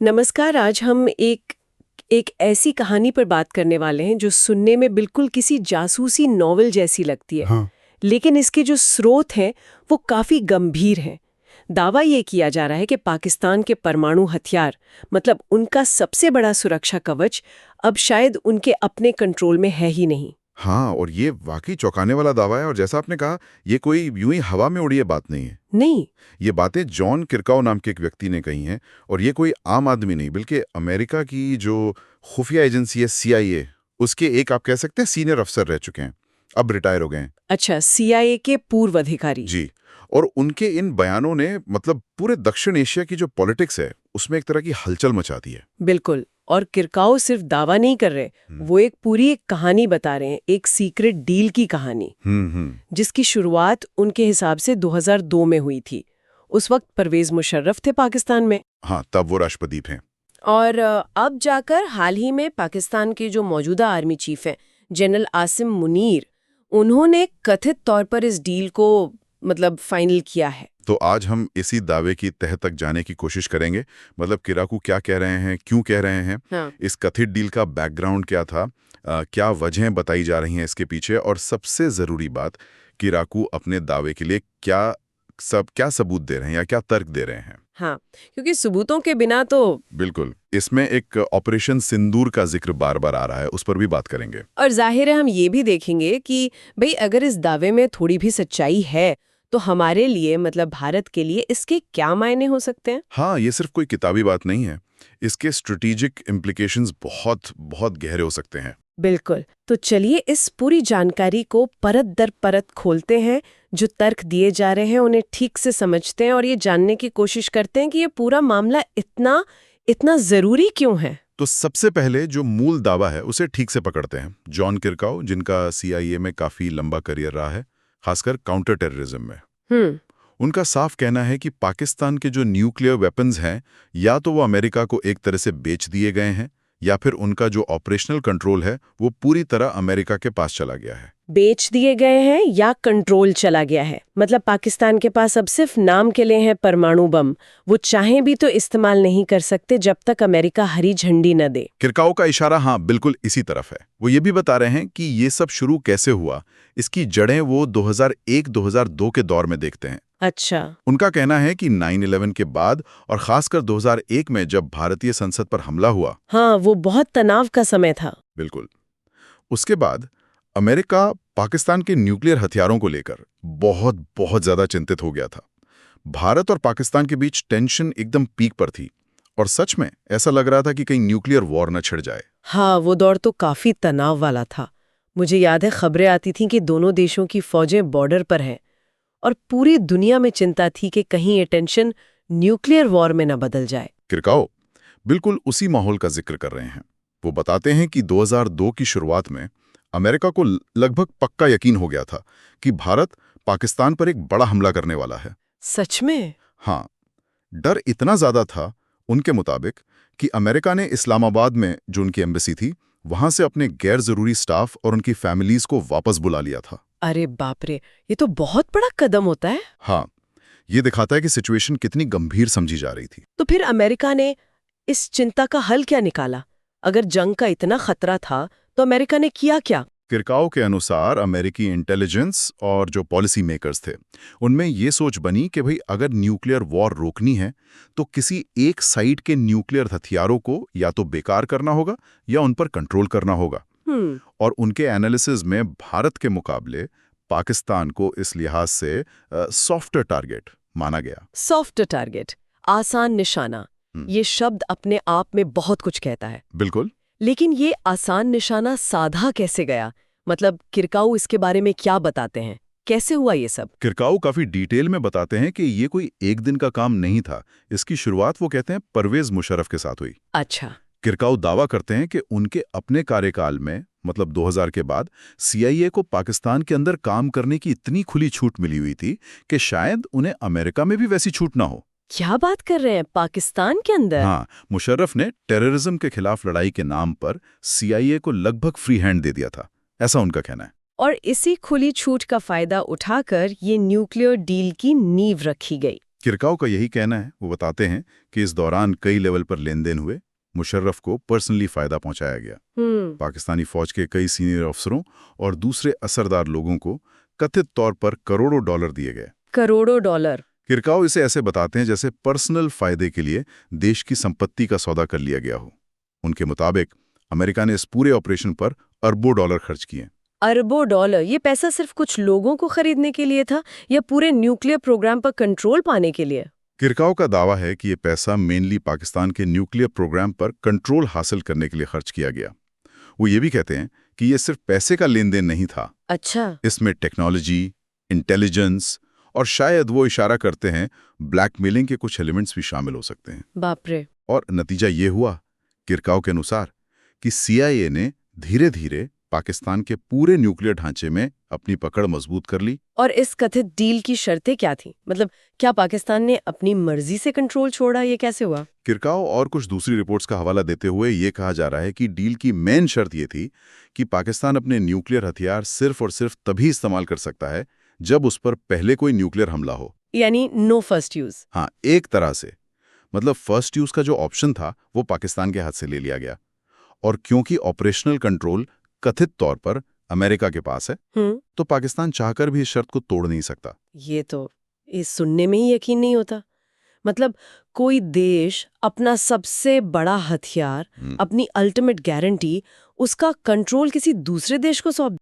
नमस्कार। आज हम एक एक ऐसी कहानी पर बात करने वाले हैं जो सुनने में बिल्कुल किसी जासूसी नॉवेल जैसी लगती है। हाँ। लेकिन इसके जो स्रोत हैं वो काफी गंभीर हैं। दावा ये किया जा रहा है कि पाकिस्तान के परमाणु हथियार, मतलब उनका सबसे बड़ा सुरक्षा कवच, अब शायद उनके अपने कंट्रोल में है ही नहीं। हाँ, और ये वाकई चौंकाने वाला दावा है। और जैसा आपने कहा, ये कोई यूं ही हवा में उड़ी ये बात नहीं है। नहीं। ये बातें जॉन किरकाउ नाम के एक व्यक्ति ने कही हैं। और ये कोई आम आदमी नहीं, बल्कि अमेरिका की जो खुफिया एजेंसी है CIA, उसके एक आप कह सकते हैं सीनियर अफसर रह चुके हैं, अब रिटायर हो गए हैं। अच्छा, CIA के पूर्व अधिकारी। जी। और उनके इन बयानों ने मतलब पूरे दक्षिण एशिया की जो पॉलिटिक्स है उसमें एक तरह की हलचल मचा दी है। बिल्कुल। और किरकाओ सिर्फ दावा नहीं कर रहे, वो एक पूरी कहानी बता रहे हैं, एक सीक्रेट डील की कहानी, जिसकी शुरुआत उनके हिसाब से 2002 में हुई थी। उस वक्त परवेज मुशर्रफ थे पाकिस्तान में। हाँ, तब वो राष्ट्रपति थे। और अब जाकर हाल ही में पाकिस्तान के जो मौजूदा आर्मी चीफ हैं, जनरल आसिम मुनीर, उन्होंने कथित तौर पर इस डील को मतलब फाइनल किया है। तो आज हम इसी दावे की तह तक जाने की कोशिश करेंगे। मतलब किराकू क्या कह रहे हैं, क्यों कह रहे हैं, हाँ। इस कथित डील का बैकग्राउंड क्या था, क्या वजहें बताई जा रही हैं इसके पीछे, और सबसे ज़रूरी बात, किराकू अपने दावे के लिए क्या सबूत दे रहे हैं या क्या तर्क दे रहे हैं। हाँ, क्योंकि सबूतों के बिना तो। बिल्कुल। इसमें एक ऑपरेशन सिंदूर का जिक्र बार बार आ रहा है, उस पर भी बात करेंगे। और जाहिर है हम ये भी देखेंगे कि भाई अगर इस दावे में थोड़ी भी सच्चाई है तो हमारे लिए, मतलब भारत के लिए, इसके क्या मायने हो सकते हैं। हाँ, ये सिर्फ कोई किताबी बात नहीं है। इसके स्ट्रेटेजिक इम्प्लीकेशंस बहुत बहुत गहरे हो सकते हैं। बिल्कुल। तो चलिए इस पूरी जानकारी को परत दर परत खोलते हैं, जो तर्क दिए जा रहे हैं उन्हें ठीक से समझते हैं और ये जानने की कोशिश करते हैं कि ये पूरा मामला इतना इतना जरूरी क्यों है। तो सबसे पहले जो मूल दावा है उसे ठीक से पकड़ते हैं। जॉन किरकाउ, जिनका CIA में काफी लंबा करियर रहा है, खासकर काउंटर टेररिज्म में, उनका साफ कहना है कि पाकिस्तान के जो न्यूक्लियर वेपन्स हैं, या तो वो अमेरिका को एक तरह से बेच दिए गए हैं, या फिर उनका जो ऑपरेशनल कंट्रोल है वो पूरी तरह अमेरिका के पास चला गया है। बेच दिए गए हैं या कंट्रोल चला गया है, मतलब पाकिस्तान के पास अब सिर्फ नाम के लिए हैं परमाणु बम, वो चाहें भी तो इस्तेमाल नहीं कर सकते जब तक अमेरिका हरी झंडी न दे। किरकाउ का इशारा हाँ बिल्कुल इसी तरफ है। वो ये भी बता रहे हैं कि ये सब शुरू कैसे हुआ, इसकी जड़ें वो 2001-2002 के दौर में देखते हैं। अच्छा। उनका कहना है कि 9/11 के बाद और खासकर 2001 में जब भारतीय संसद पर हमला हुआ, हाँ, वो बहुत तनाव का समय था। बिल्कुल, उसके बाद अमेरिका पाकिस्तान के न्यूक्लियर हथियारों को लेकर बहुत बहुत ज्यादा चिंतित हो गया था। भारत और पाकिस्तान के बीच टेंशन एकदम पीक पर थी, और सच में ऐसा लग रहा था कि कहीं न्यूक्लियर वॉर न छिड़ जाए। हाँ, वो दौर तो काफी तनाव वाला था। मुझे याद है खबरें आती थीं कि दोनों देशों की फौजें बॉर्डर पर हैं और पूरी दुनिया में चिंता थी कि कहीं ये टेंशन न्यूक्लियर वॉर में न बदल जाए। किरकाउ बिल्कुल उसी माहौल का जिक्र कर रहे हैं। वो बताते हैं कि 2002 की शुरुआत में अमेरिका को लगभग पक्का यकीन हो गया था कि भारत पाकिस्तान पर एक बड़ा हमला करने वाला है। सच में? हाँ, डर इतना ज्यादा था उनके मुताबिक कि अमेरिका ने इस्लामाबाद में जो उनकी एम्बेसी थी, वहां से अपने गैर जरूरी स्टाफ और उनकी फैमिलीज को वापस बुला लिया था। अरे बाप रे, ये तो बहुत बड़ा कदम होता है। हाँ, ये दिखाता है कि सिचुएशन कितनी गंभीर समझी जा रही थी। तो फिर अमेरिका ने इस चिंता का हल क्या निकाला? अगर जंग का इतना खतरा था तो अमेरिका ने किया क्या? किरकाउ के अनुसार अमेरिकी इंटेलिजेंस और जो पॉलिसी मेकर्स थे, उनमें ये सोच बनी कि भाई अगर न्यूक्लियर वॉर रोकनी है तो किसी एक साइड के न्यूक्लियर हथियारों को या तो बेकार करना होगा या उन पर कंट्रोल करना होगा। और उनके एनालिसिस में भारत के मुकाबले पाकिस्तान को इस लिहाज से सॉफ्टर टारगेट माना गया। सॉफ्ट टारगेट, आसान निशाना, ये शब्द अपने आप में बहुत कुछ कहता है। बिल्कुल। लेकिन ये आसान निशाना साधा कैसे गया? मतलब किरकाउ इसके बारे में क्या बताते हैं, कैसे हुआ ये सब? किरकाउ काफी डिटेल में बताते हैं कि ये कोई एक दिन का काम नहीं था। इसकी शुरुआत वो कहते हैं परवेज मुशर्रफ के साथ हुई। अच्छा। किरकाउ दावा करते हैं कि उनके अपने कार्यकाल में, मतलब 2000 के बाद, CIA को पाकिस्तान के अंदर काम करने की इतनी खुली छूट मिली हुई थी कि शायद उन्हें अमेरिका में भी वैसी छूट ना हो। क्या बात कर रहे हैं, पाकिस्तान के अंदर? हाँ, मुशर्रफ ने टेररिज्म के खिलाफ लड़ाई के नाम पर CIA को लगभग फ्री हैंड दे दिया था, ऐसा उनका कहना है। और इसी खुली छूट का फायदा उठाकर ये न्यूक्लियर डील की नींव रखी गई। किरकाउ का यही कहना है। वो बताते हैं कि इस दौरान कई लेवल पर लेन देन हुए, मुशर्रफ को पर्सनली फायदा पहुंचाया गया। पाकिस्तानी फौज के कई सीनियर अफसरों और दूसरे असरदार लोगों को कथित तौर पर करोड़ों डॉलर दिए गए। करोड़ों डॉलर। किरकाउ इसे ऐसे बताते हैं जैसे पर्सनल फायदे के लिए देश की संपत्ति का सौदा कर लिया गया हो। उनके मुताबिक अमेरिका ने इस पूरे ऑपरेशन पर अरबों डॉलर खर्च किए। अरबों डॉलर। ये पैसा सिर्फ कुछ लोगों को खरीदने के लिए था या पूरे न्यूक्लियर प्रोग्राम पर कंट्रोल पाने के लिए? किरकाउ का दावा है कि ये पैसा मेनली पाकिस्तान के न्यूक्लियर प्रोग्राम पर कंट्रोल हासिल करने के लिए खर्च किया गया। वो ये भी कहते हैं कि ये सिर्फ पैसे का लेन देन नहीं था। अच्छा। इसमें टेक्नोलॉजी, इंटेलिजेंस और शायद वो इशारा करते हैं ब्लैकमेलिंग के कुछ एलिमेंट्स भी शामिल हो सकते हैं। बाप रे। और नतीजा ये हुआ, किरकाउ के अनुसार, कि CIA ने धीरे धीरे पाकिस्तान के पूरे न्यूक्लियर ढांचे में अपनी पकड़ मजबूत कर ली। और इस कथित डील की शर्तें क्या थी? मतलब क्या पाकिस्तान ने अपनी मर्जी से कंट्रोल छोड़ा? ये कैसे हुआ? किरकाउ और कुछ दूसरी रिपोर्ट्स का हवाला देते हुए ये कहा जा रहा है कि डील की मेन शर्त ये थी कि पाकिस्तान अपने न्यूक्लियर हथियार सिर्फ और सिर्फ तभी इस्तेमाल कर सकता है जब उस पर पहले कोई न्यूक्लियर हमला हो। यानी नो फर्स्ट यूज। हाँ, एक तरह से। मतलब फर्स्ट यूज का जो ऑप्शन था वो पाकिस्तान के हाथ से ले लिया गया। और क्योंकि ऑपरेशनल कंट्रोल कथित तौर पर अमेरिका के पास है, तो पाकिस्तान चाहकर भी इस शर्त को तोड़ नहीं सकता। ये सुनने में ही यकीन नहीं होता। मतलब कोई देश अपना सबसे बड़ा हथियार, अपनी अल्टीमेट गारंटी, उसका कंट्रोल किसी दूसरे देश को सौंप